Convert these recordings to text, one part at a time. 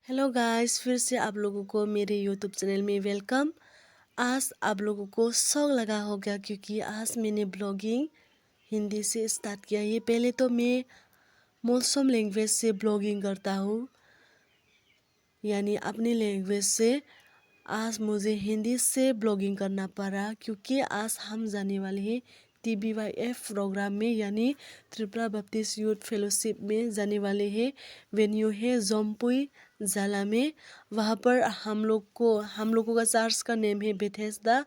Hello guys, फिर से आप लोगों को मेरे यूट्यूब चैनल में वेलकम। आज आप लोगों को शौक लगा होगा क्योंकि आज मैंने ब्लॉगिंग हिंदी से स्टार्ट किया है। पहले तो मैं मौसम लैंग्वेज से ब्लॉगिंग करता हूँ, यानी अपनी लैंग्वेज से। आज मुझे हिंदी से ब्लॉगिंग करना पड़ा क्योंकि आज हम जाने वाले हैं TBYF प्रोग्राम में, यानी त्रिपुरा बप्टिस्ट यूथ फेलोशिप में जाने वाले हैं। वेन्यू है जम्पुई जाला में। वहाँ पर हम लोगों का चर्च का नेम है बेथेस्दा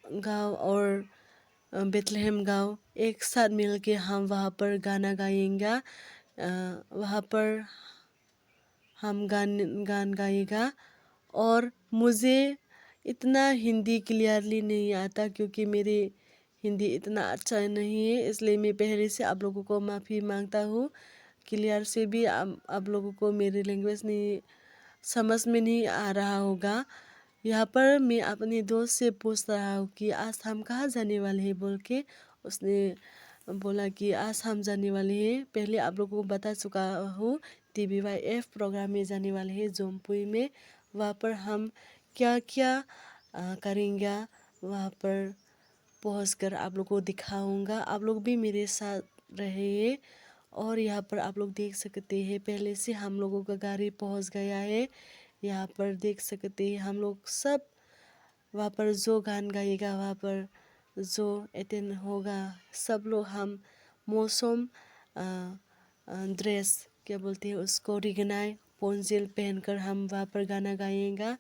गांव और बेथलेहम गांव। एक साथ मिलके हम वहाँ पर गाना गाएंगे। वहाँ पर हम गान गाएगा। और मुझे इतना हिंदी क्लियरली नहीं आता क्योंकि मेरे हिंदी इतना अच्छा नहीं है, इसलिए मैं पहले से आप लोगों को माफ़ी मांगता हूँ। क्लियर से भी आप लोगों को मेरी लैंग्वेज नहीं समझ में नहीं आ रहा होगा। यहाँ पर मैं अपने दोस्त से पूछ रहा हूँ कि आज हम कहाँ जाने वाले हैं बोल के। उसने बोला कि आज हम जाने वाले हैं, पहले आप लोगों को बता चुका हूँ, TBYF प्रोग्राम में जाने वाले हैं जम्पुई में। वहाँ पर हम क्या क्या करेंगे वहाँ पर पहुँच कर आप लोग को दिखाऊंगा। आप लोग भी मेरे साथ रहिए। और यहाँ पर आप लोग देख सकते हैं पहले से हम लोगों का गाड़ी पहुँच गया है। यहाँ पर देख सकते हैं हम लोग सब। वहाँ पर जो गान गाएगा, वहाँ पर जो अटेंड होगा, सब लोग हम मौसम ड्रेस क्या बोलते हैं उसको, रिगनाई पोंजिल पहनकर हम वहाँ पर गाना गाएंगा।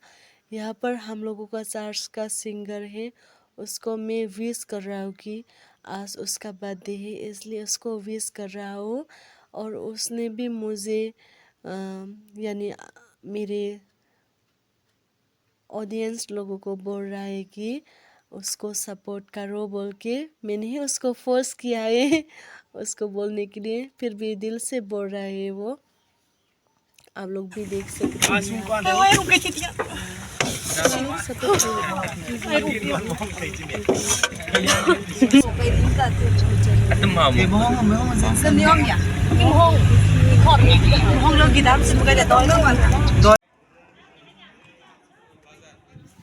यहाँ पर हम लोगों का चर्च का सिंगर है, उसको मैं विश कर रहा हूँ कि आज उसका बर्थडे है, इसलिए उसको विश कर रहा हूँ। और उसने भी मुझे यानी मेरे ऑडियंस लोगों को बोल रहा है कि उसको सपोर्ट करो बोल के। मैंने ही उसको फोर्स किया है उसको बोलने के लिए, फिर भी दिल से बोल रहा है वो। आप लोग भी देख सकते हैं।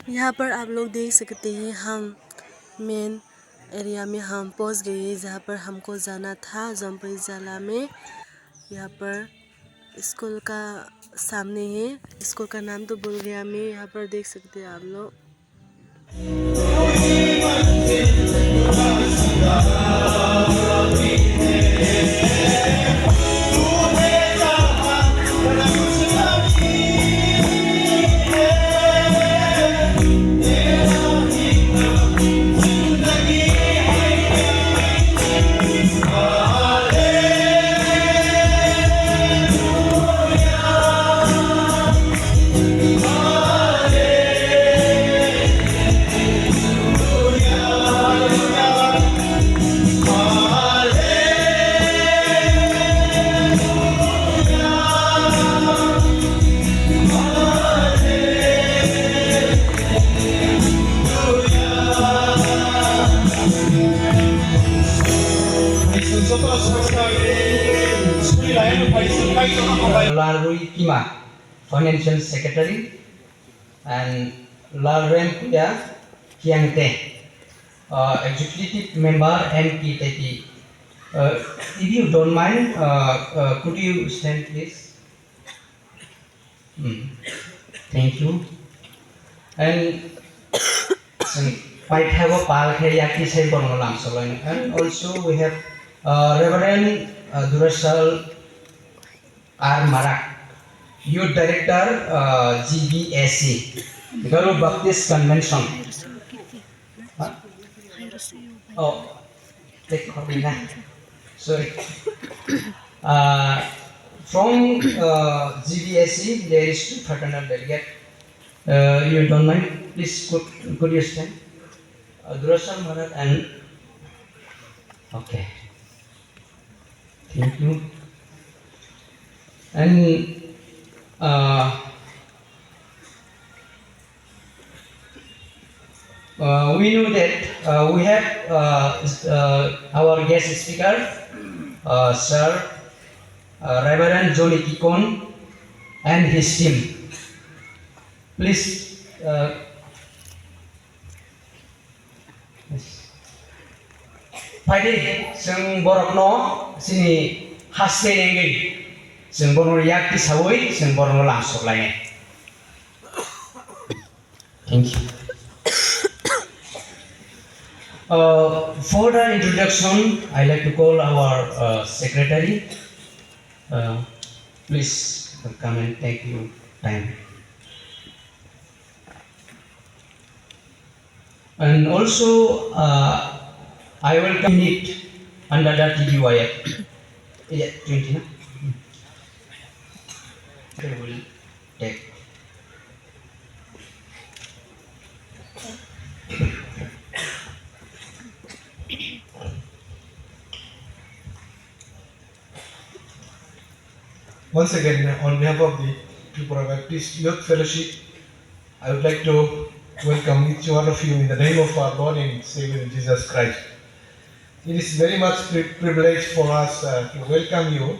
यहाँ पर आप लोग देख सकते हैं हम मेन एरिया में हम पहुँच गए हैं जहाँ पर हमको जाना था, जम्पुई जाला में। यहाँ पर स्कूल का सामने है, स्कूल का नाम तो भूल गया मैं। यहाँ पर देख सकते हैं आप लोग। Larui Kima, Financial Secretary, and Laruen Kuya Kiangte, Executive Member MPTP. If you don't mind, could you stand please? Thank you. And might have a park here, and also we have Reverend Durasal R. Marak, Youth Director, GBSC, Guru Baptist Convention. Oh, take copy now. Sorry. From GBSC, there is two fraternal delegate. You don't mind? Please, could you stand? Durasal Marak and okay. Thank you. And we know that we have our guest speaker, Sir Reverend Johnny Kikon and his team. Please. Friday, जों बर'नो जोंनि हास्थायनाय जों बर'नो याक हिसाबै जों बर'नो लांसलायनाय. Thank you. For the introduction, I like to call our secretary. Please come and take your time. And also, I will commit under the TBYF. Yeah, 20, no? I will take. Once again, on behalf of the Tripura Baptist Youth Fellowship, I would like to welcome each one of you in the name of our Lord and Savior Jesus Christ. It is very much privilege for us to welcome you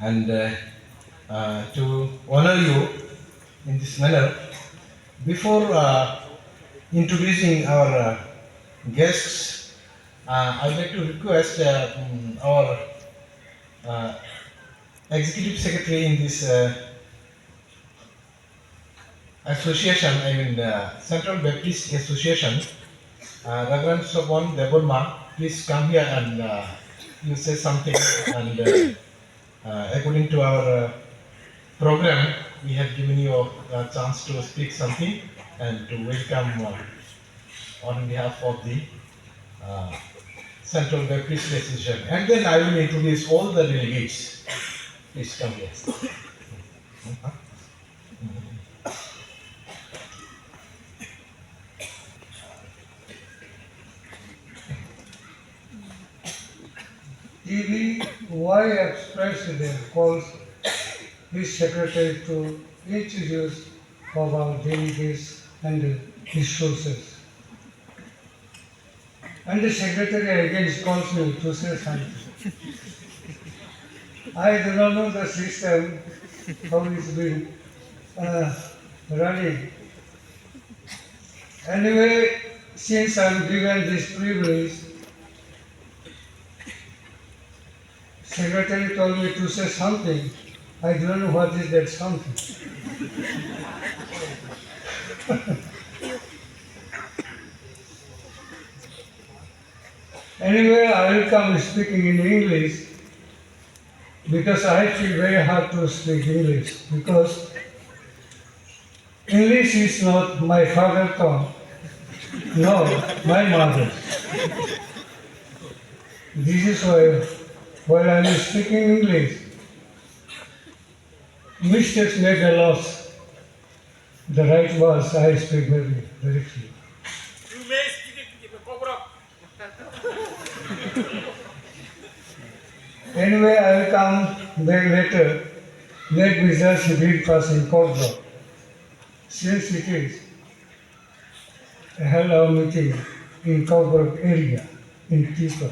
and to honor you in this manner. Before introducing our guests, I would like to request our Executive Secretary in this association, Central Baptist Association, Reverend Sobon Deborma, please come here and you say something. And according to our program, we have given you a chance to speak something and to welcome on behalf of the Central Baptist Association. And then I will introduce all the delegates. Please come here. TBYF President calls his secretary to introduce of our delegates and resources. And the secretary again calls me to say something. I do not know the system, how it's been running. Anyway, since I'm given this privilege, secretary told me to say something. I don't know what is that something. Anyway, I will come speaking in English because I feel very hard to speak English because English is not my father tongue, no, my mother. This is why while I am speaking English, mistakes make a loss. The right words I speak very few. You may speak it, Cobra. Anyway, I will come back later. Let me just read first in Cobra. Since it is a held our meeting in Cobra area in Tipa.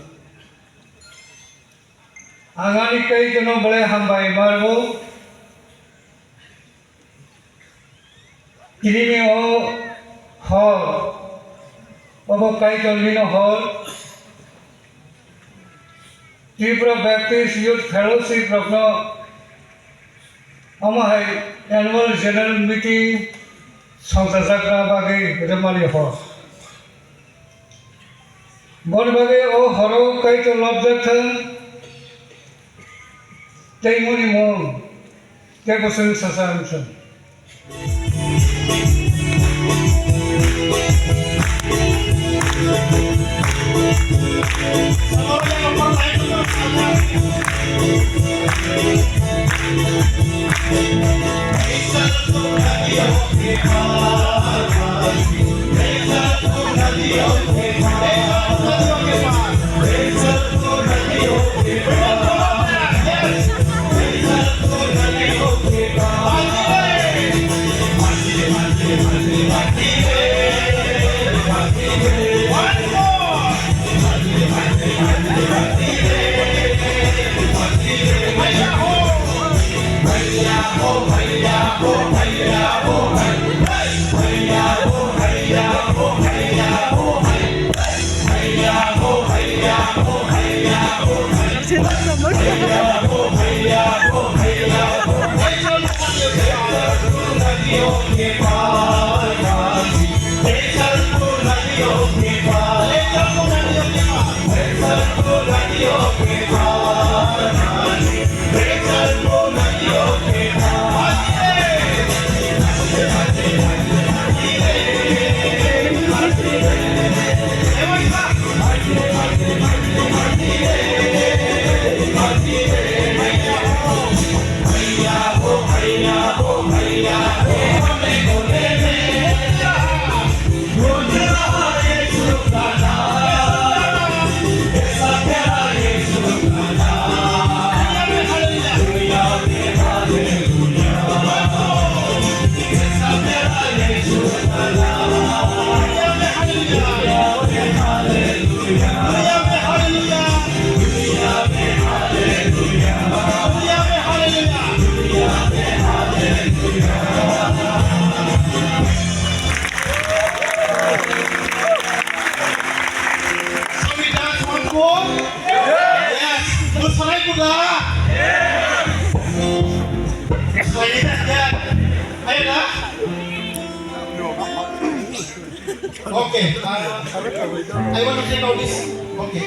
Angani kai jano bale hambai marbo. Kirimi o hall. Obo kai jolino hall. Tripura Baptist Youth Fellowship Ragno Amahai Annual General Meeting Sangsasakra Bagi Ramali Hall. Bon Bagi O Horo Kai to Lobjatan Taimoni Mom Tegosun Sasamson. Okay, I want to take out this. Okay.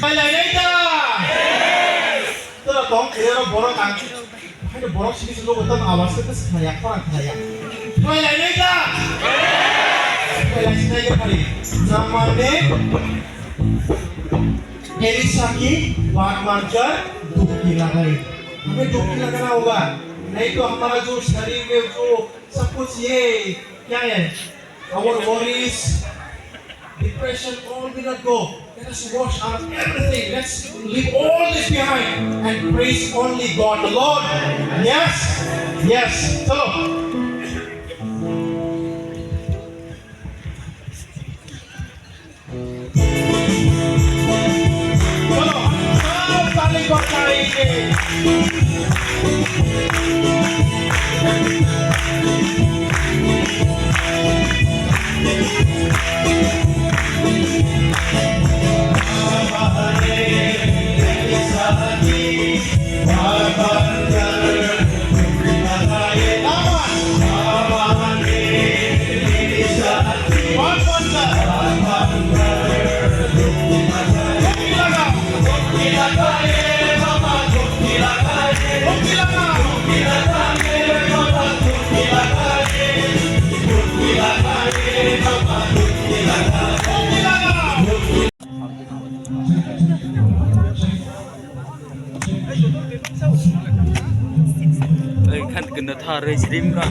Quay lại đây ta. Tức là có cái nó bó càng hay là bó chỉ biết lúc tâm ảo mà sẽ thay yak phải thay yak. Quay lại đây ta. Quay lại xin cái phần. Namanya Elisaki Bagmanjar दुखी लगा है हमें दुखी लगना होगा नहीं तो हमारा जो शरीर में जो सब कुछ ये क्या है our worries depression all will not go let us wash out everything let's leave all this behind and praise only God the Lord yes yes चलो Kan kena tarik stream kan.